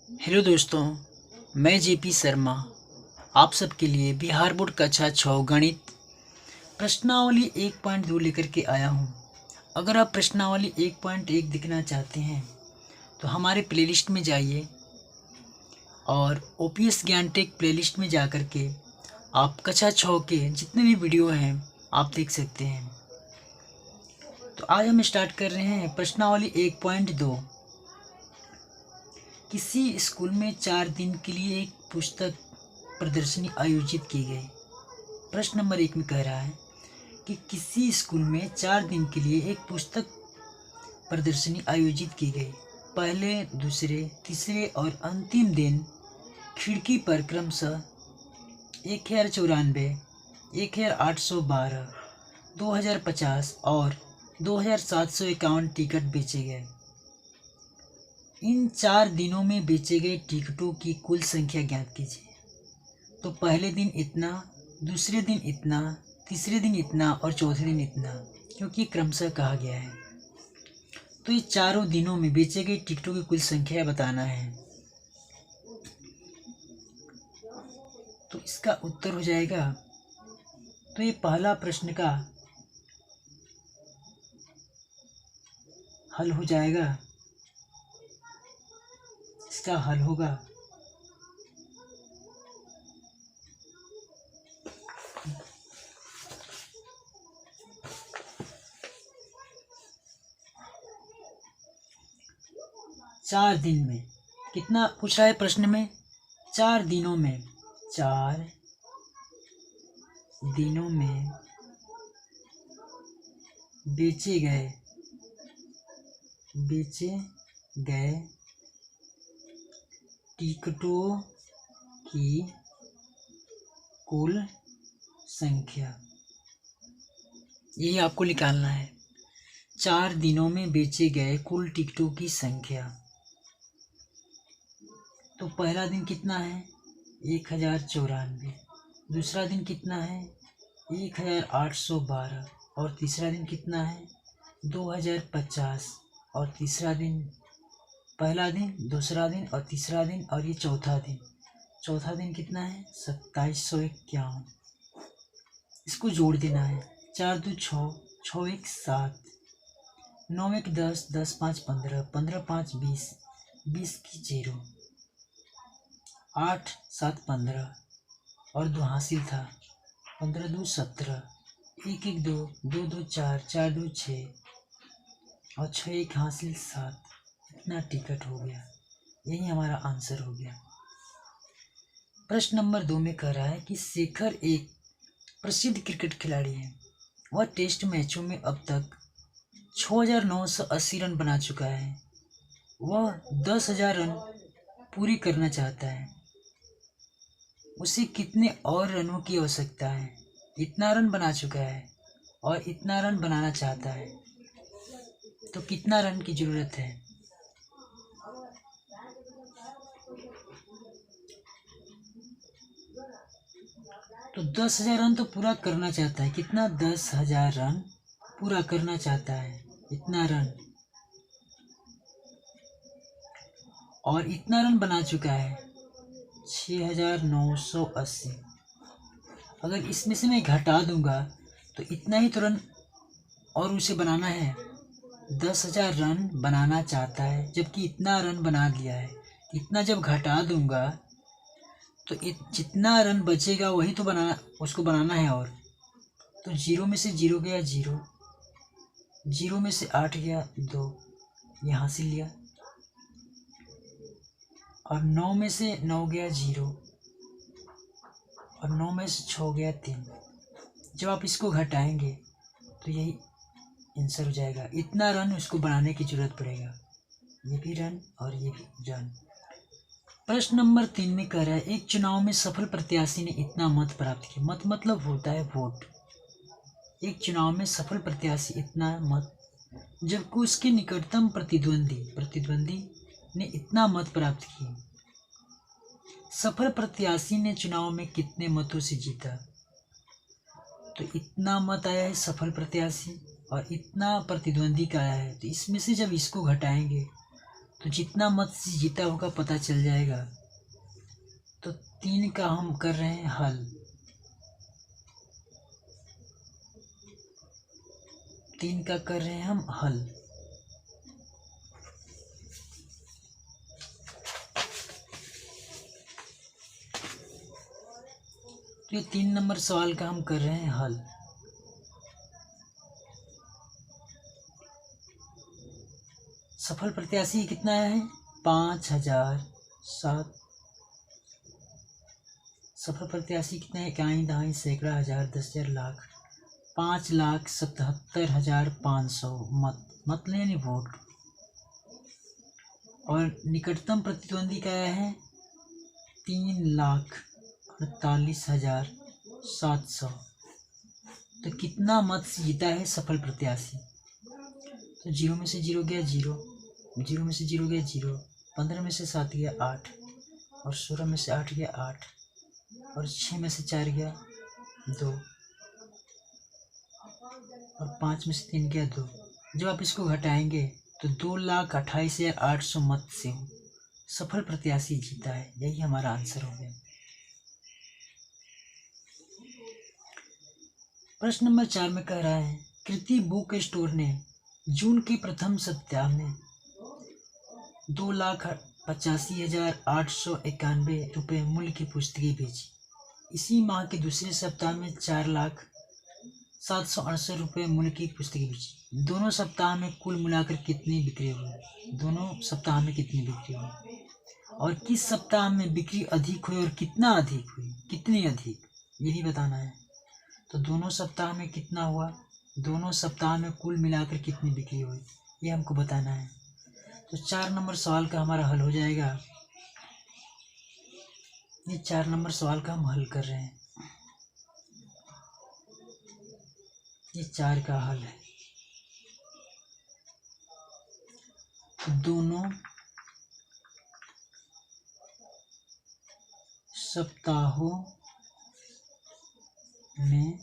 Hello दोस्तों, मैं JP Sharma आप सबके लिए बिहार बोर्ड कक्षा 6 गणित प्रश्नावली 1.2 लेकर के आया हूँ। अगर आप प्रश्नावली 1.1 देखना चाहते हैं तो हमारे प्लेलिस्ट में जाइए और ओपीएस ज्ञान टेक प्लेलिस्ट में जा कर के आप कक्षा 6 के जितने भी वीडियो हैं आप देख सकते हैं। तो आज हम स्टार्ट कर रहे हैं प्रश्नावली 1.2। किसी स्कूल में 4 दिन के लिए एक पुस्तक प्रदर्शनी आयोजित की गई। प्रश्न नंबर 1 में कह रहा है कि किसी स्कूल में 4 दिन के लिए एक पुस्तक प्रदर्शनी आयोजित की गई। पहले, दूसरे, तीसरे और अंतिम दिन खिड़की पर क्रमशः 1094, 1812, 2050 और 2751 टिकट बेचे गए। इन 4 दिनों में बेचे गए टिकटों की कुल संख्या ज्ञात कीजिए। तो पहले दिन इतना, दूसरे दिन इतना, तीसरे दिन इतना और चौथे दिन इतना, क्योंकि क्रमशः कहा गया है। तो ये चारों दिनों में बेचे गए टिकटों की कुल संख्या बताना है। तो इसका उत्तर हो जाएगा, तो ये पहला प्रश्न का हल हो जाएगा। इसका हल होगा चार दिन में। कितना पूछ रहा है प्रश्न में? 4 दिनों में। 4 दिनों में बेचे गए टिकटों की कुल संख्या, यही आपको निकालना है। 4 दिनों में बेचे गए कुल टिकटों की संख्या। तो पहला दिन कितना है? 1094। दूसरा दिन कितना है? 1812। और तीसरा दिन कितना है? 2050। और तीसरा दिन, पहला दिन, दूसरा दिन और तीसरा दिन, और ये चौथा दिन। चौथा दिन कितना है? 2751। इसको जोड़ देना है। 4 2 6, 6 1 7, 9 1 10, 10 5 15, 15 5 20, 20 की 0, 8 7 15 और 2 हासिल था। 15 2 17, 1 1 2, 2 2 4, 4 2 6 और 6 1 हासिल 7। इतना टिकट हो गया। यही हमारा आंसर हो गया। प्रश्न नंबर 2 में कह रहा है कि शेखर एक प्रसिद्ध क्रिकेट खिलाड़ी है। वह टेस्ट मैचों में अब तक 6980 रन बना चुका है। वह 10,000 रन पूरी करना चाहता है। उसे कितने और रनों की आवश्यकता है? इतना रन बना चुका है और इतना रन बनाना चाहता है, तो कितना रन की जरूरत है? तो 10,000 रन तो पूरा करना चाहता है। कितना? 10,000 रन पूरा करना चाहता है। इतना रन, और इतना रन बना चुका है 6,980। अगर इसमें से मैं घटा दूंगा तो इतना ही तो रन और उसे बनाना है। 10,000 रन बनाना चाहता है, जबकि इतना रन बना लिया है। इतना जब घटा दूंगा तो जितना रन बचेगा वही तो उसको बनाना है। और तो 0 में से 0 गया 0, 0 में से 8 गया 2, ये हासिल लिया। और 9 में से 9 गया 0, और 9 में से 6 गया 3। जब आप इसको घटाएंगे तो यही आंसर हो जाएगा। इतना रन उसको बनाने की जरूरत पड़ेगा। ये भी रन और ये भी रन। प्रश्न नंबर 3 में कह रहा है एक चुनाव में सफल प्रत्याशी ने इतना मत प्राप्त किया। मत मतलब होता है वोट। एक चुनाव में सफल प्रत्याशी इतना मत, जबकि उसके निकटतम प्रतिद्वंदी ने इतना मत प्राप्त किए। सफल प्रत्याशी ने चुनाव में कितने मतों से जीता? तो इतना मत आया है सफल प्रत्याशी और इतना प्रतिद्वंदी का आया है। तो इसमें से जब इसको घटाएंगे तो जितना मत से जीता होगा पता चल जाएगा। तो 3 का हम कर रहे हैं हल। 3 का कर रहे हैं हम हल। तो ये 3 नंबर सवाल का हम कर रहे हैं हल। सफल प्रत्याशी कितना है? 5007। सफल प्रत्याशी कितने हैं? इकाई, दहाई, सैकड़ा, हजार, 10,000, लाख। 5,77,500 मत लें नहीं वोट। और निकटतम प्रतिद्वंदी क्या है? 3,48,700। तो कितना मत से जीता है सफल प्रत्याशी? तो 0 में से 0 गया 0, 0 में से 0 गया 0, 15 में से 7 गया 8, और 16 में से 8 गया 8, और 6 में से 4 गया 2, और 5 में से 3 गया 2। जब आप इसको घटाएंगे तो 2,28,800 मत से सफल प्रत्याशी जीता है। यही हमारा आंसर हो गया। प्रश्न नंबर 4 में कह रहा है, कृति बुक स्टोर ने जून के प्रथम सप्ताह में 2,85,891 रुपये मूल्य की पुस्तकें बेची। इसी माह के दूसरे सप्ताह में 4,07,68 रुपये मूल्य की पुस्तकें बेची। दोनों सप्ताह में कुल मिलाकर कितनी बिक्री हुई? दोनों सप्ताह में कितनी बिक्री हुई, और किस सप्ताह में बिक्री अधिक हुई और कितना अधिक हुई, कितनी अधिक, यही बताना है। तो दोनों सप्ताह में कितना हुआ, दोनों सप्ताह में कुल मिलाकर कितनी बिक्री हुई, ये हमको बताना है। तो 4 नंबर सवाल का हमारा हल हो जाएगा। ये 4 नंबर सवाल का हम हल कर रहे हैं। ये 4 का हल है। दोनों सप्ताहों में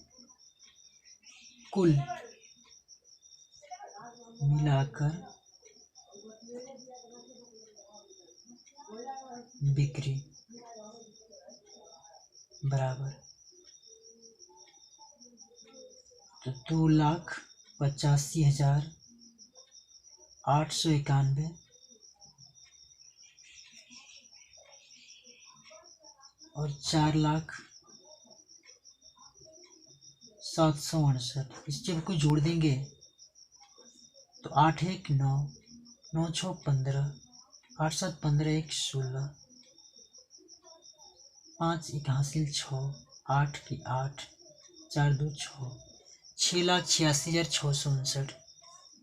कुल मिलाकर बिक्री बराबर, तो 2,85,891 और 4,07,68। इस जब को जोड़ देंगे तो 8 1 9, 9 6 15, 8 7 15, 1 16, 5 1 हासिल 6, 8 की 8, 4 2 6, 6,86,659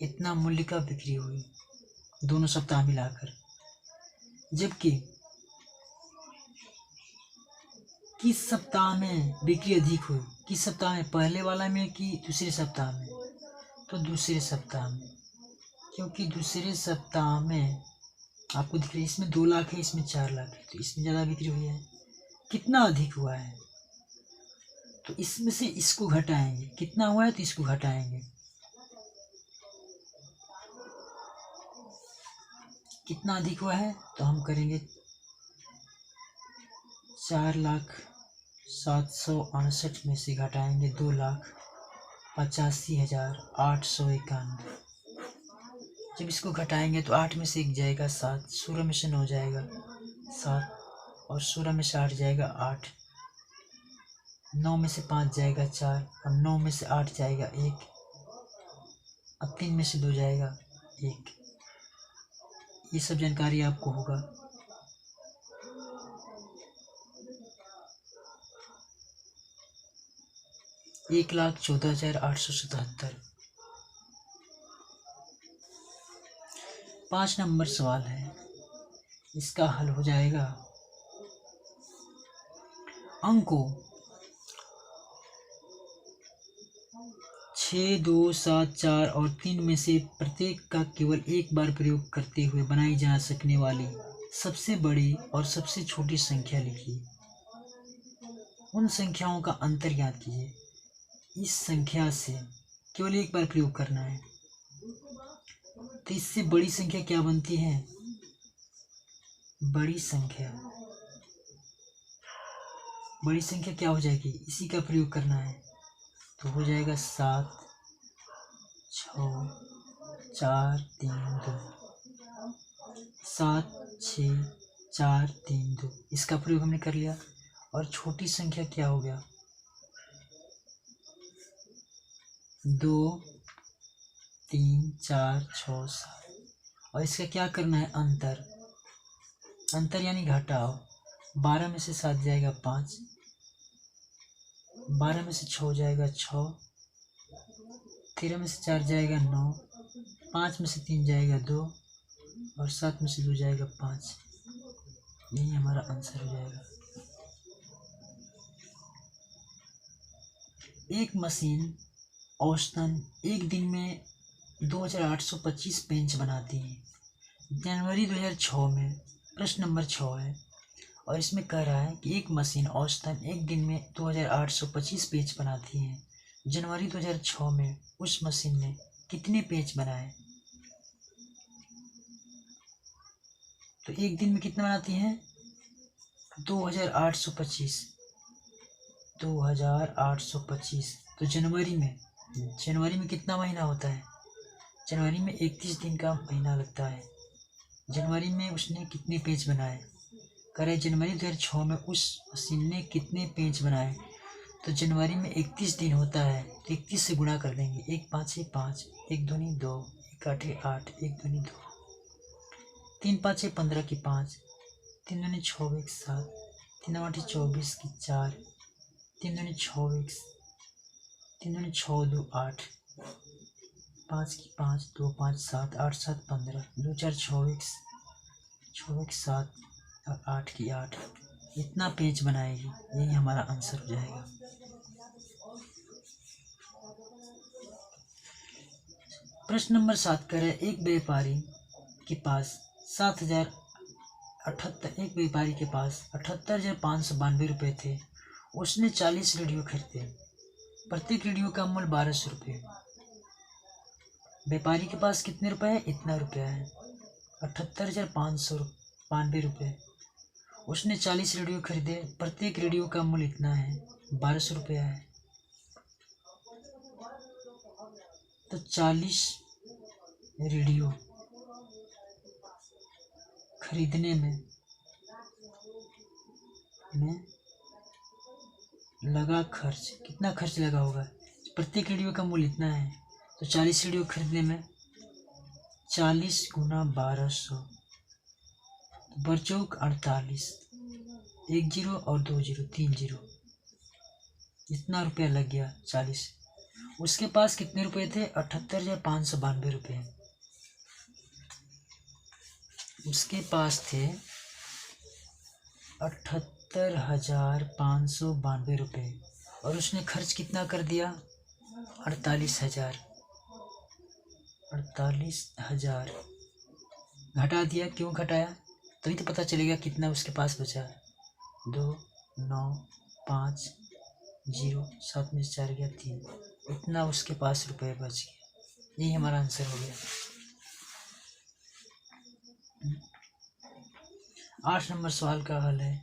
इतना मूल्य का बिक्री हुई दोनों सप्ताह मिलाकर। जबकि किस सप्ताह में बिक्री अधिक हुई, किस सप्ताह में, पहले वाला में कि दूसरे सप्ताह में? तो दूसरे सप्ताह में, क्योंकि दूसरे सप्ताह में आपको दिख रहा है इसमें 2 लाख है, इसमें 4 लाख है, तो इसमें ज़्यादा बिक्री हुई है। कितना अधिक हुआ है, तो इसमें से इसको घटाएंगे, कितना हुआ है तो इसको घटाएंगे, कितना अधिक हुआ है तो हम करेंगे 4,07,68 में से घटाएंगे 2,85,891। जब इसको घटाएंगे तो 8 में से 1 जाएगा 7, 16 में से 9 जाएगा 7, और 16 में से 8 जाएगा 8, 9 में से 5 जाएगा 4, और 9 में से 8 जाएगा 1, अब 3 में से 2 जाएगा 1। ये सब जानकारी आपको होगा। एक 1,14,877। 5 नंबर सवाल है, इसका हल हो जाएगा। अंकों 6, 2, 7, 4 और 3 में से प्रत्येक का केवल एक बार प्रयोग करते हुए बनाई जा सकने वाली सबसे बड़ी और सबसे छोटी संख्या लिखिए। उन संख्याओं का अंतर ज्ञात कीजिए। इस संख्या से केवल एक बार प्रयोग करना है, तो इससे बड़ी संख्या क्या बनती है? बड़ी संख्या क्या हो जाएगी, इसी का प्रयोग करना है। तो हो जाएगा 7 6 4 3 2, 7 6 4 3 2, इसका प्रयोग हमने कर लिया। और छोटी संख्या क्या हो गया, 2 3 4 6 7, और इसका क्या करना है, अंतर यानी घटाओ। 12 में से 7 जाएगा 5, 12 में से 6 जाएगा 6, 13 में से 4 जाएगा 9, 5 में से 3 जाएगा 2, और 7 में से 2 जाएगा 5। यही हमारा आंसर हो जाएगा। एक मशीन औसतन एक दिन में 2825 पेंच बनाती है। जनवरी 2006 में प्रश्न नंबर 6 है, और इसमें कह रहा है कि एक मशीन औसतन एक दिन में 2825 पेज बनाती है। जनवरी 2006 में उस मशीन ने कितने पेज बनाए। तो एक दिन में कितना बनाती है, 2825। तो जनवरी में कितना महीना होता है, जनवरी में 31 दिन का महीना लगता है। जनवरी में उसने कितने पेज बनाए, करे जनवरी 2006 में उस मशीन ने कितने पेज बनाए। तो जनवरी में 31 दिन होता है, तो 31 से गुणा कर देंगे। 1 5 5, 1 दूनी 2, 1 8 8, 1 दूनी 2, 3 5 15 की 5, 3 दूनी 6 1 7, 3 8 24 की 4, 3 दूनी 6 1, 3 दूनी 6 2 8, 5 की 5 2 5 7, 8 7 15, 2 4 6 1 7, और 8 की 8, इतना पेज बनाएगी। यही हमारा आंसर हो जाएगा। प्रश्न नंबर 7 कह रहे हैं, एक व्यापारी के पास 78,592 रुपये थे। उसने 40 रेडियो खरीदे, प्रत्येक रेडियो का मूल्य 1200 रुपये। व्यापारी के पास कितने रुपए है, इतना रुपया है, 78,592 रुपये। उसने 40 रेडियो खरीदे, प्रत्येक रेडियो का मूल्य इतना है, 1200 रुपया है। तो 40 रेडियो खरीदने में लगा खर्च, कितना खर्च लगा होगा, प्रत्येक रेडियो का मूल्य इतना है। तो 40 रेडियो खरीदने में 40 गुना 1200, बरचौक 48, 1 0 और 2 0, 3 0, इतना रुपया लग गया 40। उसके पास कितने रुपए थे, 78,592 रुपये। उसके पास थे 78,592 रुपये, और उसने खर्च कितना कर दिया, 48,000। 48,000 घटा दिया, क्यों घटाया, तभी तो पता चलेगा कितना उसके पास बचा। 2 9 5 0, 7 में 4 गया 3, इतना उसके पास रुपये बच गया। यही हमारा आंसर हो गया। 8 नंबर सवाल का हल है,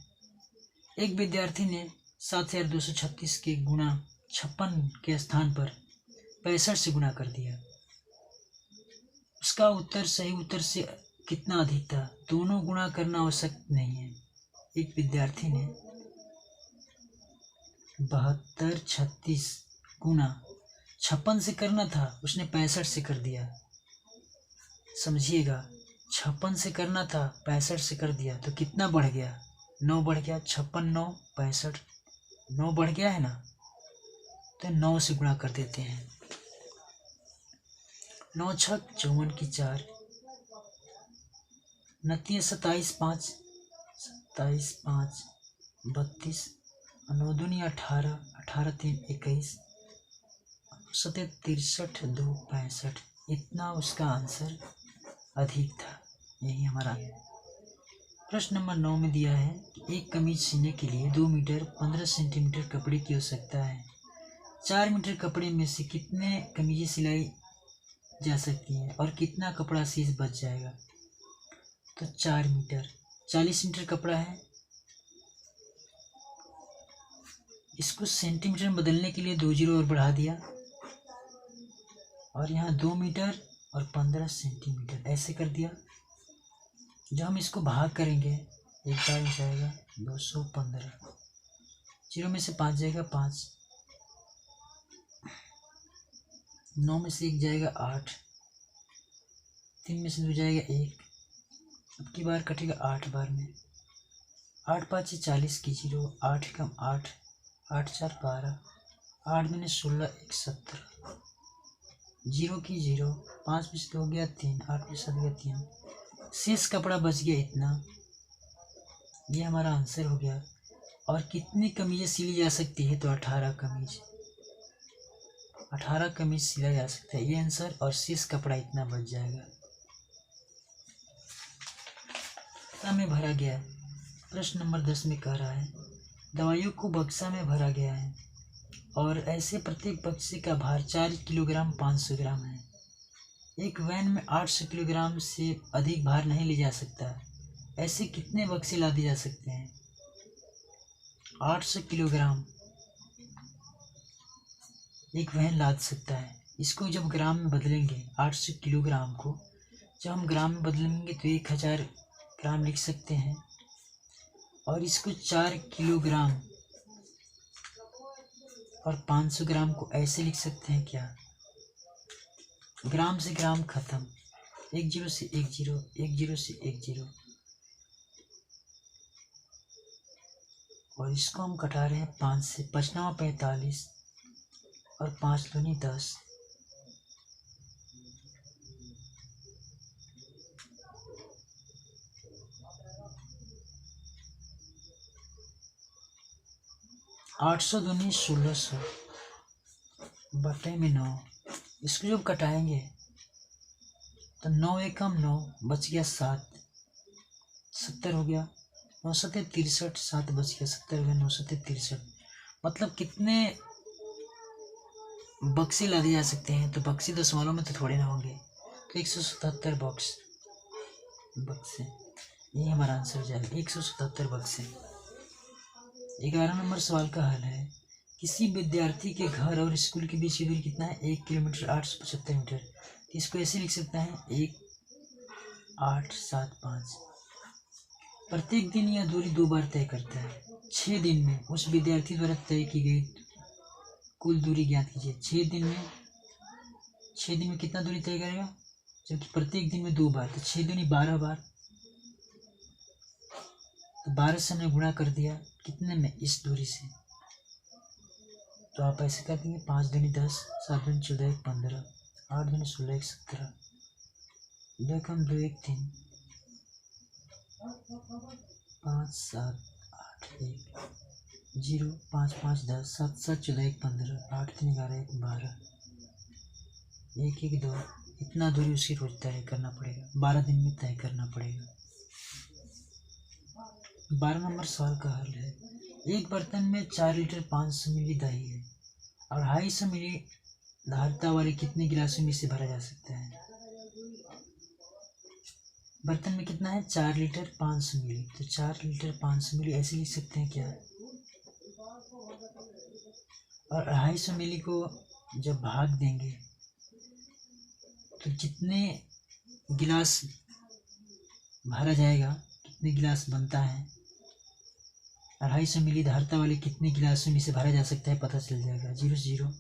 एक विद्यार्थी ने 7,236 के गुणा 56 के स्थान पर 65 से गुणा कर दिया। उसका उत्तर सही उत्तर से कितना अधिक था, दोनों गुणा करना आवश्यक नहीं है। एक विद्यार्थी ने 7236 गुणा 56 से करना था, उसने 65 से कर दिया। समझिएगा, 56 से करना था, 65 से कर दिया, तो कितना बढ़ गया, 9 बढ़ गया। 56 9 65, 9 बढ़ गया है ना, तो 9 से गुणा कर देते हैं। 9 छक 54 की 4, 29 27 5, 27 5 32, 9 दूनी 18, 18 3 21, 7 63 2 65, इतना उसका आंसर अधिक था। यही हमारा प्रश्न नंबर 9 में दिया है कि एक कमीज सीने के लिए 2 मीटर 15 सेंटीमीटर कपड़े की आवश्यकता है। 4 मीटर कपड़े में से कितने कमीजें सिलाई जा सकती हैं और कितना कपड़ा शेष बच जाएगा। तो 4 मीटर, 40 मीटर कपड़ा है, इसको सेंटीमीटर में बदलने के लिए 2 जीरो और बढ़ा दिया, और यहाँ 2 मीटर और 15 सेंटीमीटर ऐसे कर दिया। जब हम इसको भाग करेंगे एक बार में जाएगा 215, जीरो में से 5 जाएगा 5, 9 में से 1 जाएगा 8, 3 में से 2 जाएगा 1, अब की बार कटेगा 8 बार में, 8 5 40 की जीरो, 8 कम 8, 8 4 12, 8 दूनी 16, 1 17, जीरो की जीरो, 5 में से 2 हो गया 3, 8 में से 7 गया 3, शेष कपड़ा बच गया इतना। ये हमारा आंसर हो गया। और कितनी कमीजें सिली जा सकती है, तो 18 कमीज, 18 कमीज सिला जा सकता है, ये आंसर। और शेष कपड़ा इतना बच जाएगा। में भरा गया है। प्रश्न नंबर 10 में कह रहा है दवाइयों को बक्सा में भरा गया है और ऐसे प्रत्येक बक्से का भार 4 किलोग्राम 500 ग्राम है। एक वैन में 800 किलोग्राम से अधिक भार नहीं ले जा सकता। ऐसे कितने बक्से लादे जा सकते हैं? 800 किलोग्राम एक वैन लाद सकता है। इसको जब ग्राम में बदलेंगे, 800 किलोग्राम को जब हम ग्राम में बदलेंगे तो 1000 ग्राम लिख सकते हैं। और इसको 4 किलोग्राम और 500 ग्राम को ऐसे लिख सकते हैं क्या? ग्राम से ग्राम खत्म, 1 जीरो से 1 जीरो, 1 जीरो से 1 जीरो, और इसको हम कटा रहे हैं 5 से। 5 9 45 और 5 दूनी 10, आठ सौ दूनी 1600 बटे में 9। इसको जब कटाएंगे तो 9 एकम 9 बच गया 7, 70 हो गया। 9 सत्ते 63, 7 बच गया 70 हो गया, 9 सत्ते 63। मतलब कितने बक्से लादे जा सकते हैं? तो बक्से दशमलव में तो थोड़े ना होंगे, तो 177 बक्से, ये हमारा आंसर हो जाएगा 177 बक्से। 11 नंबर सवाल का हल है किसी विद्यार्थी के घर और स्कूल के बीच की दूरी कितना है? 1 किलोमीटर 875 मीटर। तो इसको ऐसे लिख सकता है 1875। प्रत्येक दिन यह दूरी 2 बार तय करता है। 6 दिन में उस विद्यार्थी द्वारा तय की गई कुल दूरी ज्ञात कीजिए। 6 दिन में कितना दूरी तय करेगा? जबकि प्रत्येक दिन में 2 बार, तो 6 दूनी 12 बार, तो 12 से हमने गुणा कर दिया कितने में? इस दूरी से। तो आप ऐसे कर देंगे 5 दूनी 10, 7 दूनी 14, 1 15, 8 दूनी 16, 1 17, 2 कम 2 1 3, 5 7 8 1 0, 5 5 10, 7 7 14, 1 15, 8 3 11, 1 12, 1 1 2। इतना दूरी उसकी रोज तय करना पड़ेगा, 12 दिन में तय करना पड़ेगा। 12 नंबर सवाल का हल है एक बर्तन में 4 लीटर 500 मिली दही है और 250 मिली धारता वाले कितने गिलासों में इसे भरा जा सकता है? बर्तन में कितना है? 4 लीटर 500 मिली, तो 4 लीटर 500 मिली ऐसे लिख सकते हैं क्या? और 250 मिली को जब भाग देंगे तो कितने गिलास भरा जाएगा, कितने गिलास बनता है? 250 मिली धारता वाले कितने गिलासों में से भरा जा सकता है पता चल जाएगा। 0 0,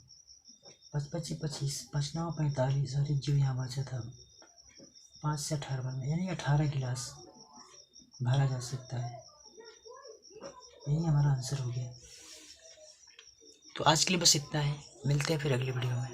5 5 25, 5 9 45 और 1 जो यहाँ बचा था 5 से 18 बार में, यानी 18 गिलास भरा जा सकता है। यही हमारा आंसर हो गया। तो आज के लिए बस इतना है, मिलते हैं फिर अगली वीडियो में।